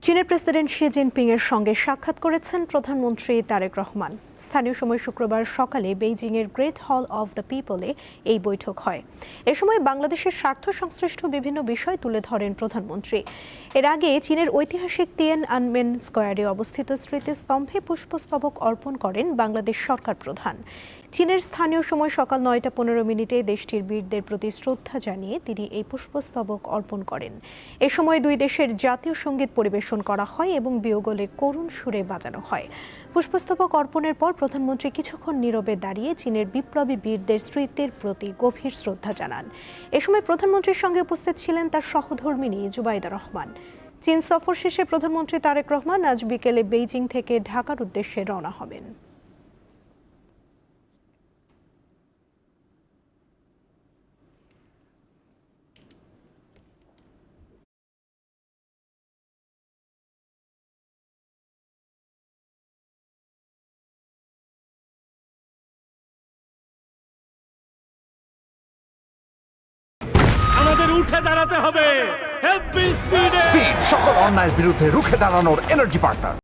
চীনের president Xi Jinping এর সঙ্গে সাক্ষাৎ করেছেন প্রধানমন্ত্রী তারেক রহমান। স্থানীয় সময় শুক্রবার সকালে বেইজিংয়ের গ্রেট হল অব দ্য পিপলে এই বৈঠক হয়। এ সময় বাংলাদেশের স্বার্থ সংশ্লিষ্ট বিভিন্ন বিষয় তুলে ধরেন প্রধানমন্ত্রী। এর আগে চীনের ঐতিহাসিক তিয়ানআনমেন স্কয়ারে অবস্থিত স্মৃতিস্তম্ভে পুষ্পস্তবক অর্পণ করেন বাংলাদেশ সরকার প্রধান। চীনের স্থানীয় সময় সকাল ৯টা ১৫ দেশটির বীরদের প্রতি শ্রদ্ধা জানিয়ে তিনি এই পুষ্পস্তবক অর্পণ করেন। এ সময় দুই দেশের জাতীয় সঙ্গীত পরিবেশন করা হয় এবং বিয়োগলে করুণ সুরে বাজানো হয়। পুষ্পস্তবক অর্পণের পর প্রধানমন্ত্রী কিছুক্ষণ নীরবে দাঁড়িয়ে চীনের বিপ্লবী বীরদের স্মৃতির প্রতি গভীর শ্রদ্ধা জানান। এ সময় প্রধানমন্ত্রীর সঙ্গে উপস্থিত ছিলেন তার সহধর্মিণী জুবাইদা রহমান। চীন সফর শেষে প্রধানমন্ত্রী তারেক রহমান আজ বিকেলে বেইজিং থেকে ঢাকার উদ্দেশ্যে রওনা হবেন। আমাদের উঠে দাঁড়াতে হবে। স্পিড সকল অন্যায়ের বিরুদ্ধে রুখে দাঁড়ানোর এনার্জি পার্টনার।